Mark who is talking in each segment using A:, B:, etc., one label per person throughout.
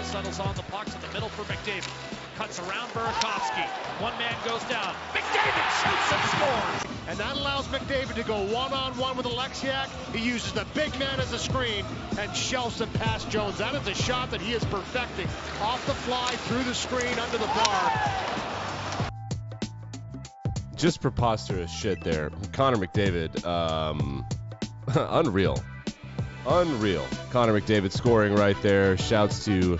A: Settles on the pucks in the middle for McDavid. Cuts around Burakovsky. One man goes down. McDavid shoots and scores.
B: And that allows McDavid to go one-on-one with Alexiak. He uses the big man as a screen and shelves him past Jones. That is a shot that he is perfecting. Off the fly, through the screen, under the bar.
C: Just preposterous shit there. Connor McDavid, unreal. Unreal. Connor McDavid scoring right there. Shouts to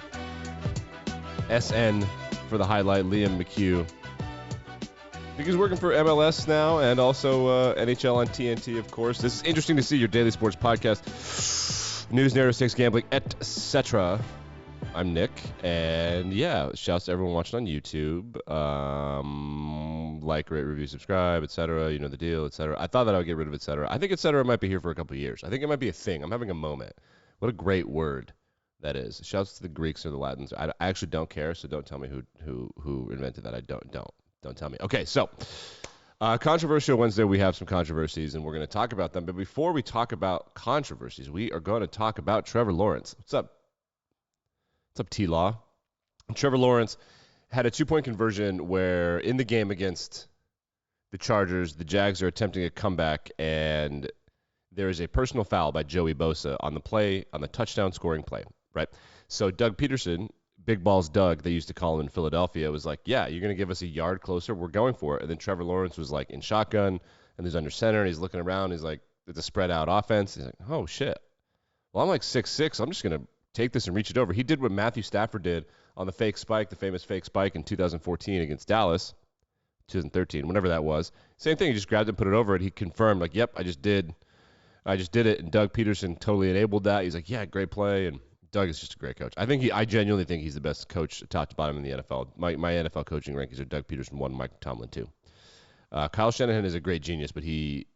C: SN for the highlight, Liam McHugh. I think he's working for MLS now and also NHL on TNT, of course. This is interesting to see, your daily sports podcast. News, narrative, stakes, gambling, etc. I'm Nick, and yeah, shouts to everyone watching on YouTube. Like, rate, review, subscribe, etc. You know the deal, etc. I thought that I would get rid of etc. I think etc. might be here for a couple of years. I think it might be a thing. I'm having a moment. What a great word that is. Shouts to the Greeks or the Latins. I actually don't care, so don't tell me who invented that. Don't tell me. Okay, so controversial Wednesday. We have some controversies, and we're going to talk about them. But before we talk about controversies, we are going to talk about Trevor Lawrence. What's up? What's up, T-Law? Trevor Lawrence had a 2-point conversion where in the game against the Chargers, the Jags are attempting a comeback, and there is a personal foul by Joey Bosa on the play, on the touchdown scoring play, right? So Doug Peterson, Big Balls Doug, they used to call him in Philadelphia, was like, yeah, you're going to give us a yard closer, we're going for it. And then Trevor Lawrence was like in shotgun, and he's under center, and he's looking around, he's like, it's a spread out offense. He's like, oh, shit. Well, I'm like 6'6", I'm just going to take this and reach it over. He did what Matthew Stafford did on the fake spike, the famous fake spike in 2014 against Dallas, 2013, whenever that was. Same thing, he just grabbed it and put it over it. He confirmed, like, yep, I just did it, and Doug Peterson totally enabled that. He's like, yeah, great play, and Doug is just a great coach. I genuinely think he's the best coach top to bottom in the NFL. My NFL coaching rankings are Doug Peterson 1, Mike Tomlin 2. Kyle Shanahan is a great genius, but he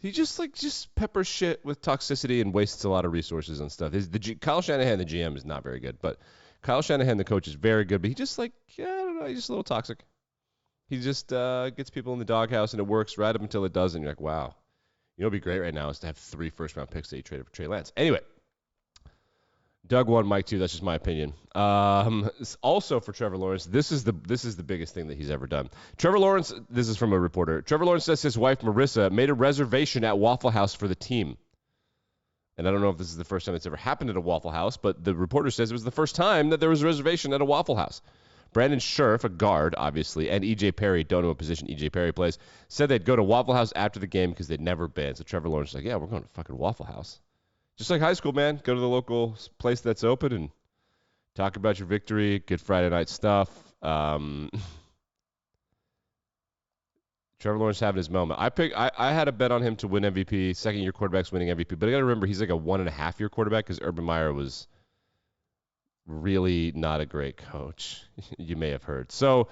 C: just peppers shit with toxicity and wastes a lot of resources and stuff. Kyle Shanahan, the GM, is not very good, but Kyle Shanahan, the coach, is very good, but he just I don't know, he's just a little toxic. He just gets people in the doghouse, and it works right up until it doesn't. You're like, wow. You know what would be great right now is to have 3 first-round picks that you traded for Trey Lance. Anyway, Doug 1, Mike 2. That's just my opinion. Also for Trevor Lawrence, this is the biggest thing that he's ever done. Trevor Lawrence, this is from a reporter. Trevor Lawrence says his wife Marissa made a reservation at Waffle House for the team. And I don't know if this is the first time it's ever happened at a Waffle House, but the reporter says it was the first time that there was a reservation at a Waffle House. Brandon Scherf, a guard, obviously, and E.J. Perry, don't know what position E.J. Perry plays, said they'd go to Waffle House after the game because they'd never been. So Trevor Lawrence is like, yeah, we're going to fucking Waffle House. Just like high school, man. Go to the local place that's open and talk about your victory, good Friday night stuff. Trevor Lawrence having his moment. I had a bet on him to win MVP, second-year quarterback's winning MVP, but I got to remember he's like a 1.5-year quarterback because Urban Meyer was really not a great coach. You may have heard. So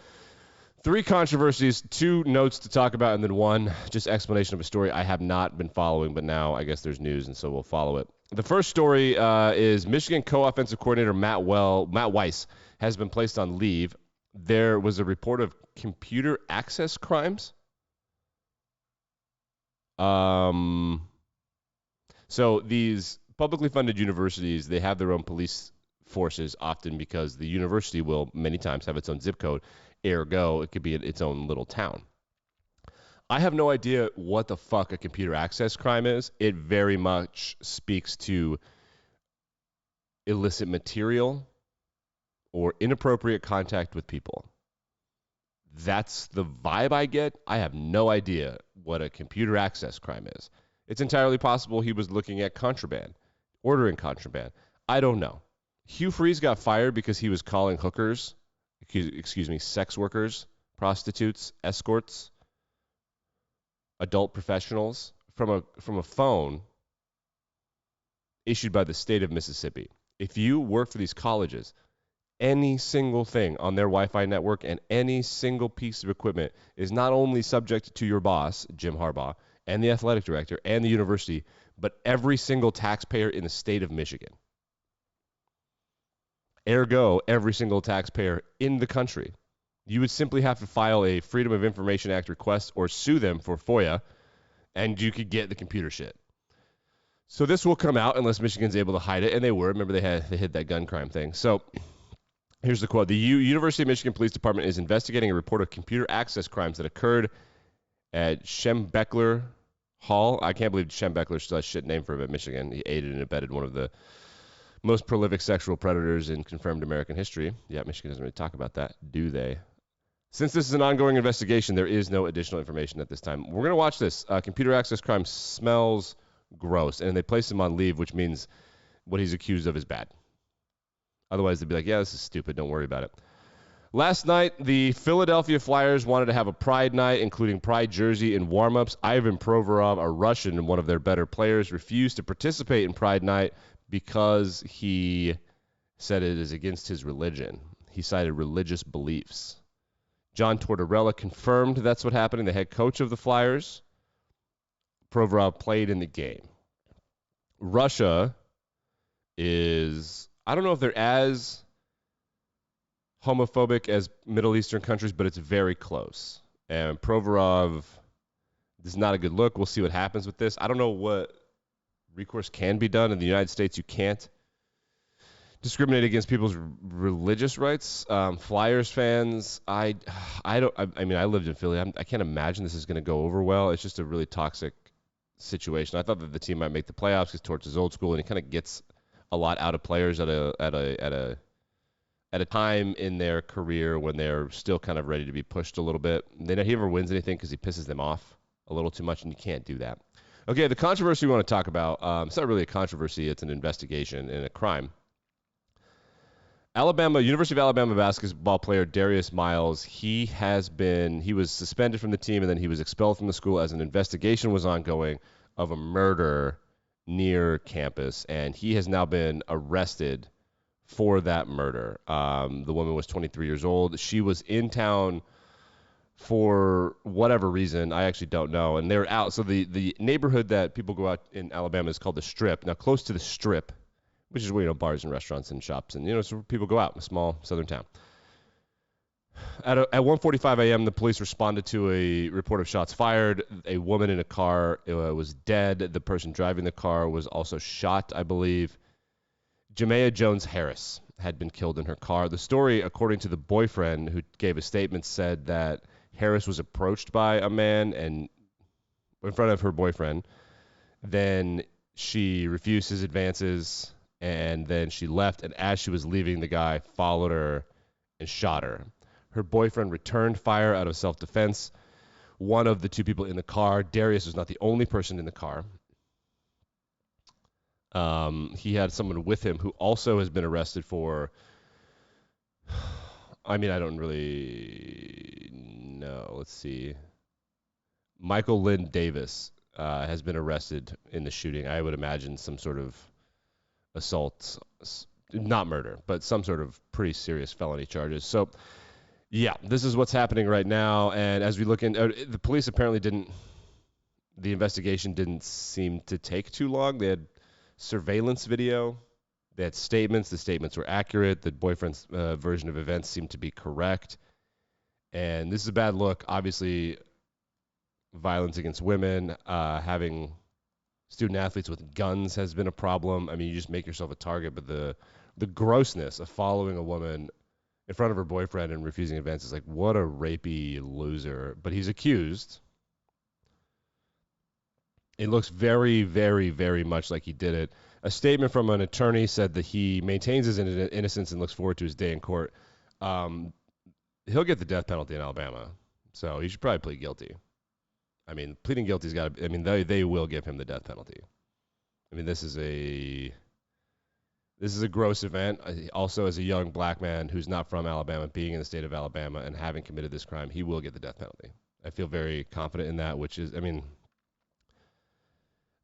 C: 3 controversies, 2 notes to talk about, and then 1 just explanation of a story I have not been following, but now I guess there's news, and so we'll follow it. The first story is Michigan co-offensive coordinator Matt Weiss has been placed on leave. There was a report of computer access crimes. So these publicly funded universities, they have their own police forces often because the university will many times have its own zip code. Ergo, it could be its own little town. I have no idea what the fuck a computer access crime is. It very much speaks to illicit material or inappropriate contact with people. That's the vibe I get. I have no idea what a computer access crime is. It's entirely possible he was looking at contraband, ordering contraband. I don't know. Hugh Freeze got fired because he was calling hookers, sex workers, prostitutes, escorts, adult professionals from a phone issued by the state of Mississippi. If you work for these colleges, any single thing on their Wi-Fi network and any single piece of equipment is not only subject to your boss, Jim Harbaugh, and the athletic director and the university, but every single taxpayer in the state of Michigan. Ergo, every single taxpayer in the country. You would simply have to file a Freedom of Information Act request or sue them for FOIA, and you could get the computer shit. So this will come out unless Michigan's able to hide it, and they were. Remember, they hid that gun crime thing. So Here's the quote. The University of Michigan Police Department is investigating a report of computer access crimes that occurred at Schembechler Hall. I can't believe Schembechler still has a shit name for him at Michigan. He aided and abetted one of the most prolific sexual predators in confirmed American history. Yeah, Michigan doesn't really talk about that, do they? Since this is an ongoing investigation, there is no additional information at this time. We're going to watch this. Computer access crime smells gross, and they place him on leave, which means what he's accused of is bad. Otherwise, they'd be like, yeah, this is stupid. Don't worry about it. Last night, the Philadelphia Flyers wanted to have a Pride night, including Pride jersey and warm-ups. Ivan Provorov, a Russian and one of their better players, refused to participate in Pride night because he said it is against his religion. He cited religious beliefs. John Tortorella confirmed that's what happened. The head coach of the Flyers. Provorov played in the game. Russia is, I don't know if they're as homophobic as Middle Eastern countries, but it's very close. And Provorov is not a good look. We'll see what happens with this. I don't know what recourse can be done. In the United States, you can't discriminate against people's religious rights. Flyers fans, I mean, I lived in Philly. I can't imagine this is going to go over well. It's just a really toxic situation. I thought that the team might make the playoffs because Torch is old school, and he kind of gets a lot out of players at a time in their career when they're still kind of ready to be pushed a little bit. He never wins anything because he pisses them off a little too much, and you can't do that. Okay, the controversy we want to talk about, it's not really a controversy. It's an investigation and a crime. University of Alabama basketball player Darius Miles, he was suspended from the team, and then he was expelled from the school as an investigation was ongoing of a murder near campus, and he has now been arrested for that murder. The woman was 23 years old. She was in town for whatever reason. I actually don't know. And they were out. So the neighborhood that people go out in Alabama is called the Strip. Now, close to the Strip, which is where, bars and restaurants and shops and, so people go out in a small southern town. At 1:45 a.m., the police responded to a report of shots fired. A woman in a car was dead. The person driving the car was also shot, I believe. Jamea Jones Harris had been killed in her car. The story, according to the boyfriend who gave a statement, said that Harris was approached by a man and in front of her boyfriend. Then she refused his advances, and then she left. And as she was leaving, the guy followed her and shot her. Her boyfriend returned fire out of self-defense. One of the two people in the car, Darius, was not the only person in the car. He had someone with him who also has been arrested for, I don't really know. Let's see. Michael Lynn Davis has been arrested in the shooting. I would imagine some sort of assault, not murder, but some sort of pretty serious felony charges. So, yeah, this is what's happening right now. And as we look in, the police apparently the investigation didn't seem to take too long. They had surveillance video. They had statements. The statements were accurate. The boyfriend's version of events seemed to be correct. And this is a bad look. Obviously, violence against women, having student athletes with guns has been a problem. You just make yourself a target. But the grossness of following a woman in front of her boyfriend and refusing advances, like, what a rapey loser. But he's accused. It looks very, very, very much like he did it. A statement from an attorney said that he maintains his innocence and looks forward to his day in court. He'll get the death penalty in Alabama, so he should probably plead guilty. Pleading guilty's got to. They will give him the death penalty. This is a gross event. Also, as a young black man who's not from Alabama, being in the state of Alabama and having committed this crime, he will get the death penalty. I feel very confident in that, which is,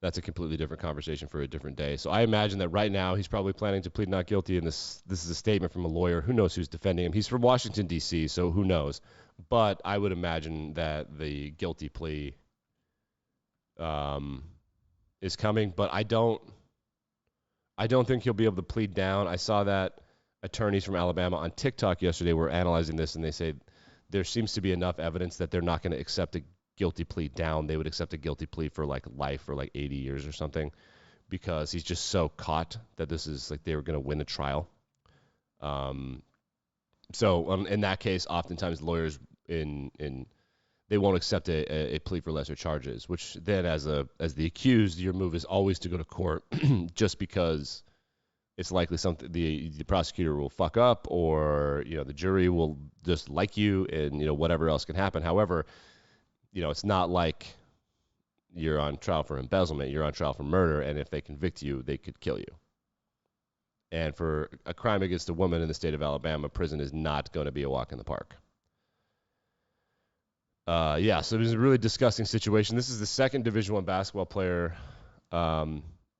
C: that's a completely different conversation for a different day. So I imagine that right now he's probably planning to plead not guilty, and this is a statement from a lawyer. Who knows who's defending him? He's from Washington, D.C., so who knows? But I would imagine that the guilty plea is coming, but I don't think he'll be able to plead down. I saw that attorneys from Alabama on TikTok yesterday were analyzing this, and they say there seems to be enough evidence that they're not going to accept a guilty plea down. They would accept a guilty plea for like life or like 80 years or something, because he's just so caught that this is like they were going to win the trial. So in that case, oftentimes lawyers they won't accept a plea for lesser charges, which then as the accused, your move is always to go to court just because it's likely something the prosecutor will fuck up, or the jury will just like you, and whatever else can happen. However, it's not like you're on trial for embezzlement, you're on trial for murder, and if they convict you, they could kill you. And for a crime against a woman in the state of Alabama, prison is not going to be a walk in the park. So it was a really disgusting situation. This is the second Division I basketball player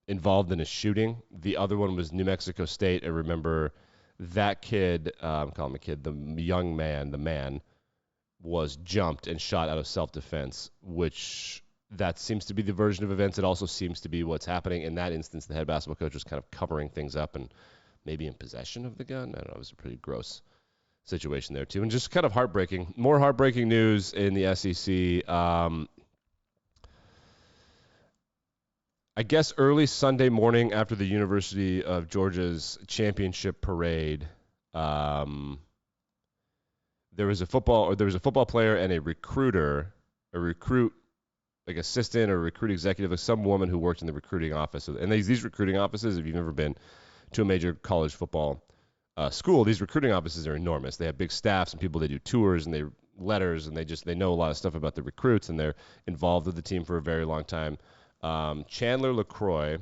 C: involved in a shooting. The other one was New Mexico State. I remember that kid, I'm calling him a kid, the young man, the man, was jumped and shot out of self-defense, which that seems to be the version of events. It also seems to be what's happening. In that instance, the head basketball coach was kind of covering things up and maybe in possession of the gun. I don't know. It was a pretty gross situation there, too. And just kind of heartbreaking. More heartbreaking news in the SEC. I guess early Sunday morning after the University of Georgia's championship parade, there was a football player and a recruit, like assistant or recruit executive, like some woman who worked in the recruiting office. And these recruiting offices, if you've never been to a major college football school, these recruiting offices are enormous. They have big staffs and people. They do tours and letters, and they know a lot of stuff about the recruits, and they're involved with the team for a very long time. Chandler LaCroix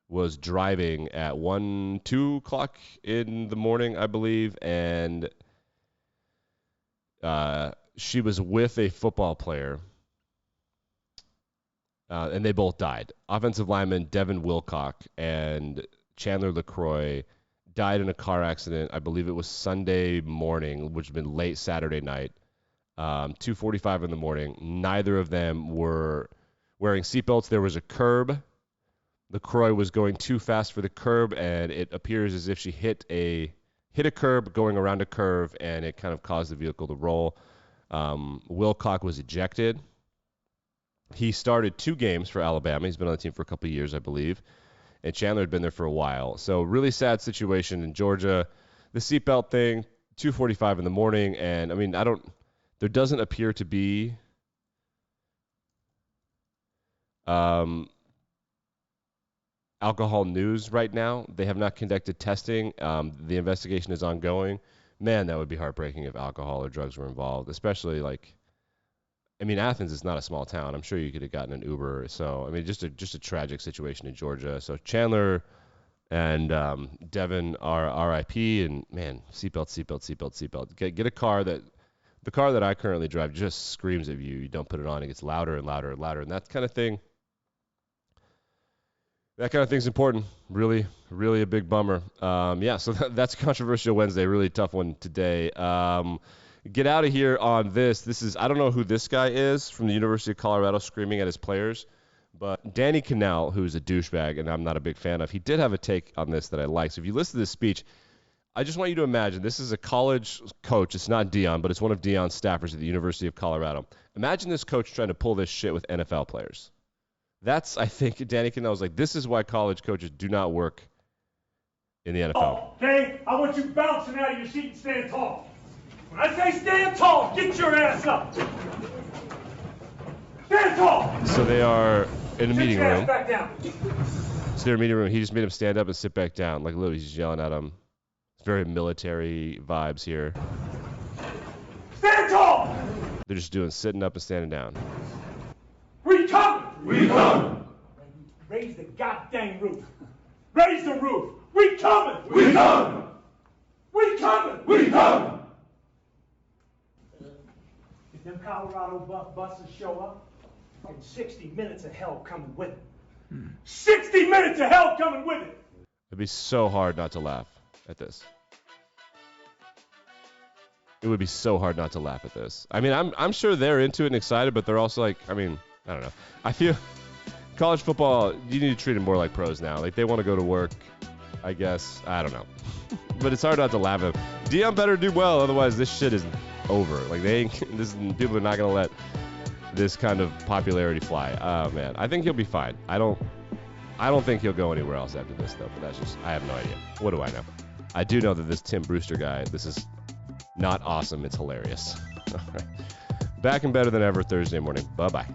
C: was driving at 2 o'clock in the morning, I believe, and she was with a football player, and they both died. Offensive lineman Devin Wilcock and Chandler LaCroix died in a car accident. I believe it was Sunday morning, which had been late Saturday night, 2:45 in the morning. Neither of them were wearing seatbelts. There was a curb. LaCroix was going too fast for the curb, and it appears as if she hit a curb going around a curve, and it kind of caused the vehicle to roll. Wilcock was ejected. He started 2 games for Alabama. He's been on the team for a couple of years, I believe. And Chandler had been there for a while. So really sad situation in Georgia. The seatbelt thing, 2:45 in the morning, and I mean, there doesn't appear to be alcohol news right now. They have not conducted testing. The investigation is ongoing. Man, that would be heartbreaking if alcohol or drugs were involved, especially Athens is not a small town. I'm sure you could have gotten an Uber. So, just a tragic situation in Georgia. So Chandler and Devin are RIP, and man, seatbelt. Get a car the car that I currently drive just screams at you. You don't put it on, it gets louder and louder and louder, and that kind of thing. That kind of thing's important. Really, really a big bummer. So that's Controversial Wednesday. Really tough one today. Get out of here on this. I don't know who this guy is from the University of Colorado screaming at his players, but Danny Cannell, who's a douchebag and I'm not a big fan of, he did have a take on this that I like. So if you listen to this speech, I just want you to imagine this is a college coach. It's not Deion, but it's one of Deion's staffers at the University of Colorado. Imagine this coach trying to pull this shit with NFL players. I think Danny Cannell was like, this is why college coaches do not work in the NFL.
D: Okay, I want you bouncing out of your seat and stand tall. When I say stand tall, get your ass up. Stand tall.
C: So they are in a meeting room.
D: Back down.
C: So they're in a meeting room. He just made him stand up and sit back down. Like literally, he's yelling at him. It's very military vibes here.
D: Stand tall.
C: They're just doing sitting up and standing down.
D: We coming.
E: We coming.
D: Raise the goddamn roof. Raise the roof. We coming.
E: We coming.
D: We coming.
E: We coming.
D: If them Colorado buses show up, and 60 minutes of hell coming with it. 60 minutes of hell coming with it.
C: It'd be so hard not to laugh at this. It would be so hard not to laugh at this. I'm sure they're into it and excited, but they're also like, I don't know. I feel college football, you need to treat them more like pros now. Like, they want to go to work, I guess. I don't know. But it's hard not to laugh at them. Deion better do well, otherwise this shit is over. Like, people are not going to let this kind of popularity fly. Oh, man. I think he'll be fine. I don't think he'll go anywhere else after this, though. But that's just, I have no idea. What do I know? I do know that this Tim Brewster guy, this is not awesome. It's hilarious. All right. Back and better than ever Thursday morning. Bye-bye.